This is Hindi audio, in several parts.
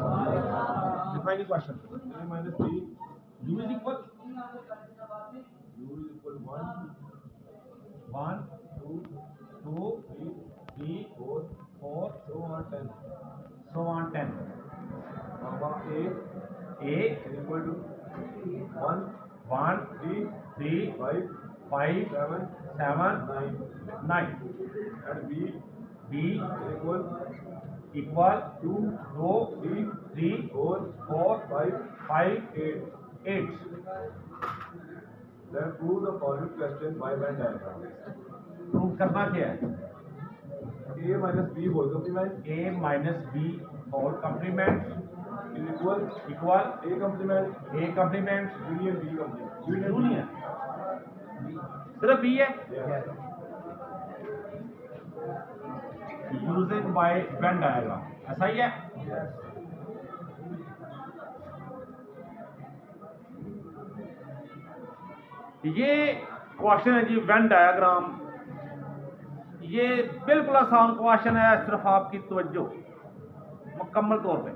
Define the question. A minus B. U is equal U is equal to 1, 2, 2, 3, 4, 4, so on 10. so on 10. Comma A A is equal to 1, 1, 3, 3, 5, 5, 7, 7, 9. 9. And B B is equal equal 2, 2, 3, 3, 4, 4, 5, 5, 8. 8. Then prove the following question by Venn diagram. Prove करना क्या है? A minus B whole complement A minus B whole complement is equal equal A complement A complement union B complement. union. सिर्फ B है? Yes. Using by Venn diagram. ऐसा ही है? Yes. ये क्वेश्चन है जी वेन डायग्राम। ये बिल्कुल आसान क्वेश्चन है, सिर्फ आपकी तवज्जो मुकम्मल तौर पे।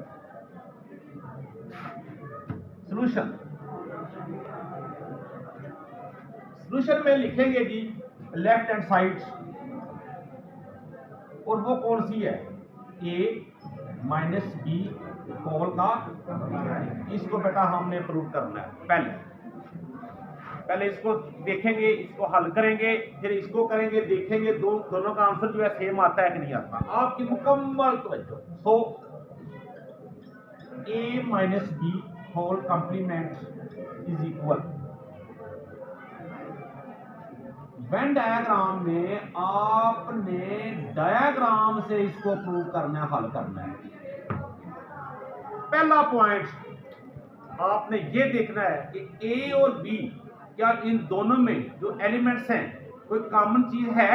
सॉल्यूशन में लिखेंगे जी लेफ्ट हैंड साइड, और वो कौन सी है? A माइनस बी होल का। इसको बेटा हमने प्रूव करना है। पहले इसको देखेंगे, इसको हल करेंगे, फिर इसको करेंगे, देखेंगे दोनों का आंसर जो है सेम आता है कि नहीं आता। आपकी मुकम्मल तवज्जो। So A minus B whole complement is equal. Venn diagram में आपने डायग्राम से इसको प्रूव करना है, हल करना है। पहला पॉइंट आपने ये देखना है कि A और B क्या इन दोनों में जो एलिमेंट्स हैं कोई कॉमन चीज है।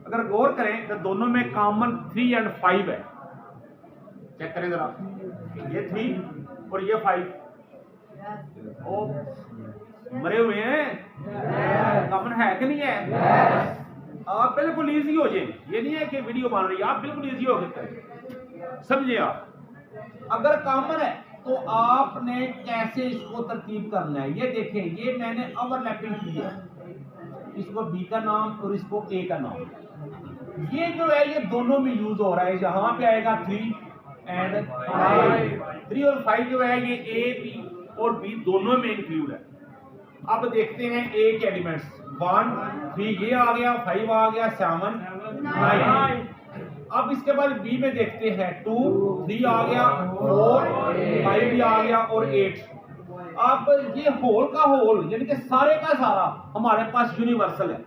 अगर गौर करें तो दोनों में कॉमन 3 और 5 है। चेक करें जरा, ये 3 और ये 5 ओ मरे हुए हैं, कॉमन है कि नहीं है? आप बिल्कुल इजी हो जाए। ये नहीं है कि वीडियो बन रही है, आप बिल्कुल इजी हो सकते हैं। समझे आप? अगर कॉमन है तो आपने कैसे इसको तरतीब करना है ये देखें। ये मैंने ओवरलैपिंग की है, इसको बी का नाम और इसको ए का नाम। ये जो है ये दोनों में यूज हो रहा है। यहां पे आएगा 3 एंड 5। 3 और 5 जो है ये ए बी और बी दोनों में इंक्लूड है। अब देखते हैं ए के एलिमेंट्स। 1 3 ये आ गया, 5 आ गया, 7 9। अब इसके बाद बी में देखते हैं 2 3 आ गया, 4 5 भी आ गया और 8। अब ये होल का होल यानी कि सारे का सारा हमारे पास यूनिवर्सल है।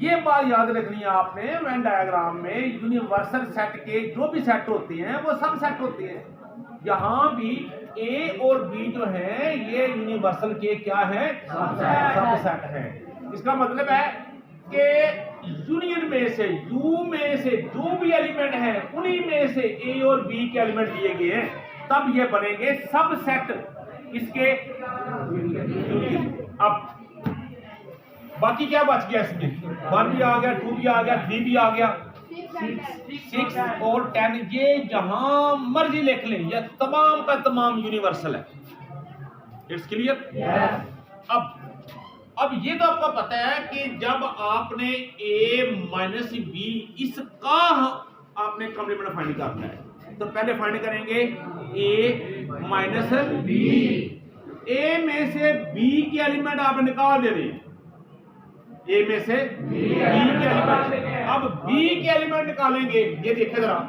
ये बात याद रखनी है आपने। वेन डायग्राम में यूनिवर्सल सेट के जो भी सेट होते हैं वो सब सेट होते हैं। यहां भी ए और बी जो है ये यूनिवर्सल के क्या है? सब सेट है। इसका मतलब है कि यूनियन में से यू में से जो भी एलिमेंट है उन्हीं में से ए और बी के एलिमेंट लिए गए हैं, तब ये बनेंगे सब सेट इसके यूनियन। अब बाकी क्या बच गया इसमें? 1 भी आ गया, 2 भी आ गया, 3 भी आ गया, 6 और 10। ये जहां मर्जी लिख लें, ये तमाम का तमाम यूनिवर्सल है। It's clear? अब ये तो आपको पता है कि जब आपने a माइनस बी इसका आपने कॉम्प्लीमेंट फाइंड करना है तो पहले फाइंड करेंगे a माइनस बी। a में से b के एलिमेंट आप निकाल दे रहे हैं। a में से b के एलिमेंट। अब b के एलिमेंट निकालेंगे। ये देखे जरा,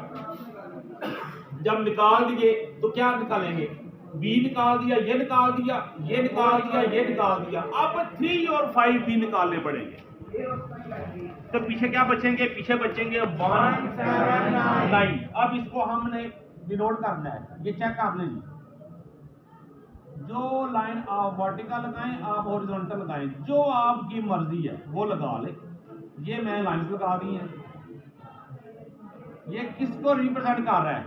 जब निकाल दिए तो क्या निकालेंगे? B निकाल दिया, ये निकाल दिया, ये निकाल दिया, ये निकाल दिया। अब 3 और 5 भी निकालने पड़ेंगे। तो पीछे क्या बचेंगे? पीछे बचेंगे 1 7 9। अब इसको हमने डिनोट करना है। ये चेक कर लें, जो लाइन आप वर्टिकल लगाएं, आप हॉरिजॉन्टल लगाएं, जो आपकी मर्जी है वो लगा ले। ये मैं लाइंस लगा दी हैं। ये किसको रिप्रेजेंट कर रहा है?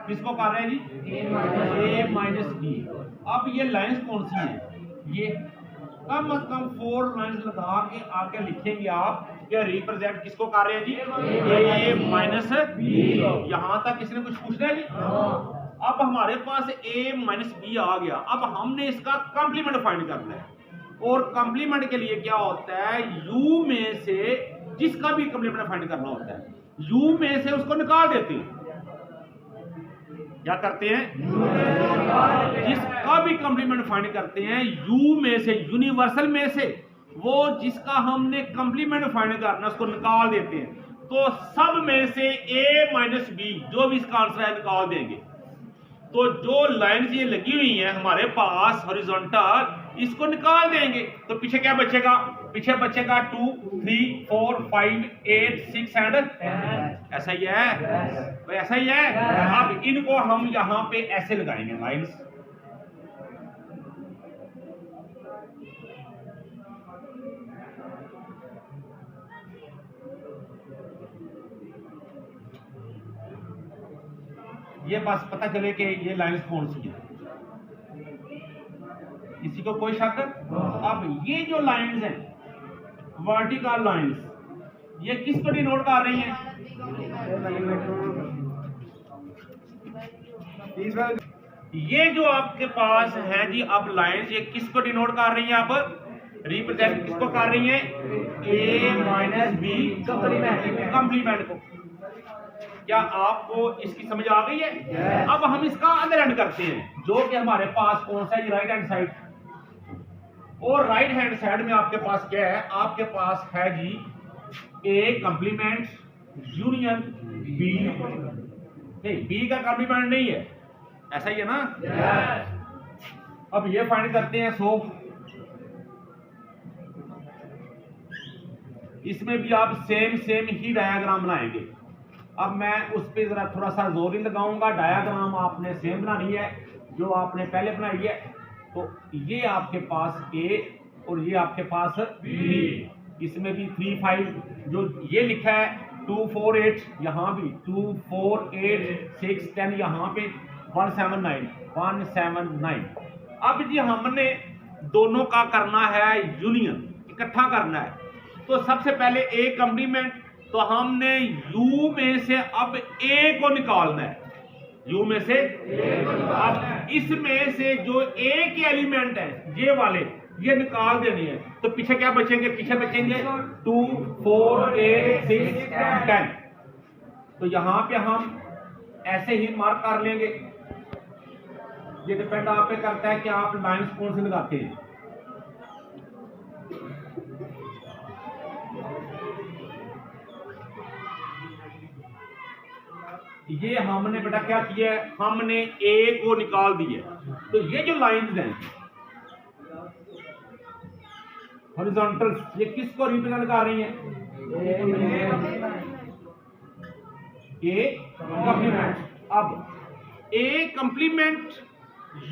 किसको कर रहे हैं जी? a minus B. अब ये लाइंस कौन सी है? ये कम से कम 4 लाइंस लगा के आगे लिखेंगे आप के रिप्रेजेंट किसको कर रहे हैं जी, ए माइनस बी। यहां तक किसी ने कुछ पूछना है जी? अब हमारे पास a माइनस बी आ गया। अब हमने इसका कॉम्प्लीमेंट फाइंड करना है, और कॉम्प्लीमेंट के लिए क्या होता है, u में से जिसका भी कॉम्प्लीमेंट फाइंड करना होता है, u में से उसको निकाल देते हैं। क्या करते हैं, जिसका भी कॉम्प्लीमेंट फाइंड करते हैं, u में से, यूनिवर्सल में से वो जिसका हमने कॉम्प्लीमेंट फाइंड करना उसको निकाल देते हैं। तो सब में से a माइनस बी जो भी इसका आंसर है निकाल देंगे। तो जो लाइन्स ये लगी हुई हैं हमारे पास हॉरिजॉन्टल, इसको निकाल देंगे। तो पीछे क्या बचेगा, पीछे बचेगा 2 3 4 5 8 6 एंड ऐसा ही है, तो ऐसा ही है। अब इनको हम यहां पे ऐसे लगाएंगे लाइन्स। ये बस पता चले कि ये लाइन्स कौन सी है, किसी को कोई शक? अब ये जो लाइन्स हैं वर्टिकल लाइन्स, ये किसको डिनोट कर रही हैं, ये जो आपके पास है जी अब लाइन्स, ये किसको डिनोट कर रही हैं, आप रिप्रेजेंट किसको कर रही हैं, a माइनस बी कंप्लीमेंट को। क्या आपको इसकी समझ आ गई है? अब हम इसका अदर एंड करते हैं, जो कि हमारे पास कौन सा है, राइट हैंड साइड। और राइट हैंड साइड में आपके पास क्या है, आपके पास है जी ए कंप्लीमेंट यूनियन बी। नहीं, बी का कंप्लीमेंट नहीं है, ऐसा ही है ना? अब ये फाइंड करते हैं। सो इसमें भी आप सेम ही डायग्राम बनाएंगे। अब मैं उस पर जरा थोड़ा सा जोर ही लगाऊंगा। डायग्राम आपने सेम बनानी है जो आपने पहले बनाई है। तो ये आपके पास A और ये आपके पास B, इसमें भी 3 5 जो ये लिखा है 2 4 8, यहाँ भी 2 4 8 6 10, यहाँ पे 1 7 9। अब जी हमने दोनों का करना है यूनियन, इकट्ठा करना है। तो सबसे पहले A कंप्लीमेंट, तो हमने U में से अब A को निकालना है, U में से अब इसमें से जो A के एलिमेंट है ये वाले, ये निकाल देनी है। तो पीछे क्या बचेंगे, पीछे बचेंगे 2 4 8 6 10। तो यहां पे हम ऐसे ही मार्क कर लेंगे। ये डिपेंड आप पे करता है कि आप लाइंस कौन से लगाते हैं। ये हमने बेटा क्या किया है, हमने A को निकाल दिया। तो ये जो लाइंस हैं हॉरिजॉन्टल, ये किसको रिप्रेजेंट कर रही हैं, A कंप्लीमेंट। अब A कंप्लीमेंट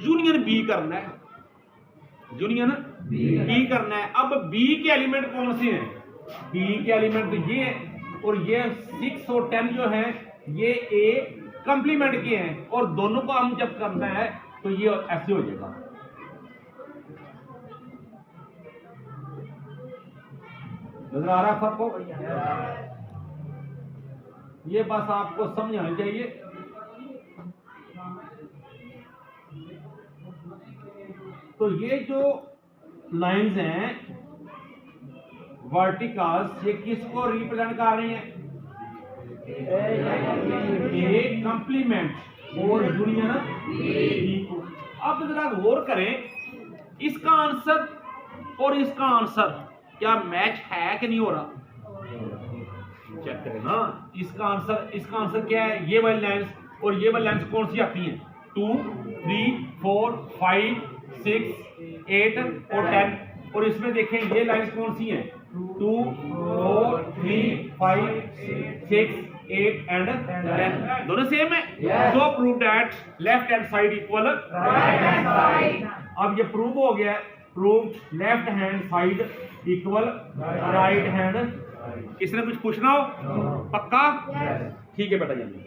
यूनियन B करना है, यूनियन B करना है। अब B के एलिमेंट कौन से हैं, B के एलिमेंट तो ये और ये 6 और 10 जो है ये A कंप्लीमेंट के हैं, और दोनों को हम जब करना है तो ये ऐसे हो जाएगा। नजर आ रहा है सबको? ये बस आपको समझ आनी चाहिए। तो ये जो लाइंस हैं वर्टिकल्स, ये किसको रिप्रेजेंट कर रही हैं, ए कंप्लीमेंट और यूनियन बी को। अब जरा गौर करें, इसका आंसर और इसका आंसर क्या मैच है कि नहीं हो रहा, चेक करें ना। इसका आंसर क्या है, ये वाली लाइंस और ये वाली लाइंस कौन सी आती हैं, 2 3 4 5 6 8 और 10। और इसमें देखें ये लाइंस कौन सी हैं, 2 4 3 5 6 8 एंड 10, दोनों सेम है। सो prove that left hand side equal right hand side. अब ये प्रूव हो गया, prove left hand side equal right hand. किसी ने कुछ पूछना हो? पक्का? ठीक है बेटा, जल्दी।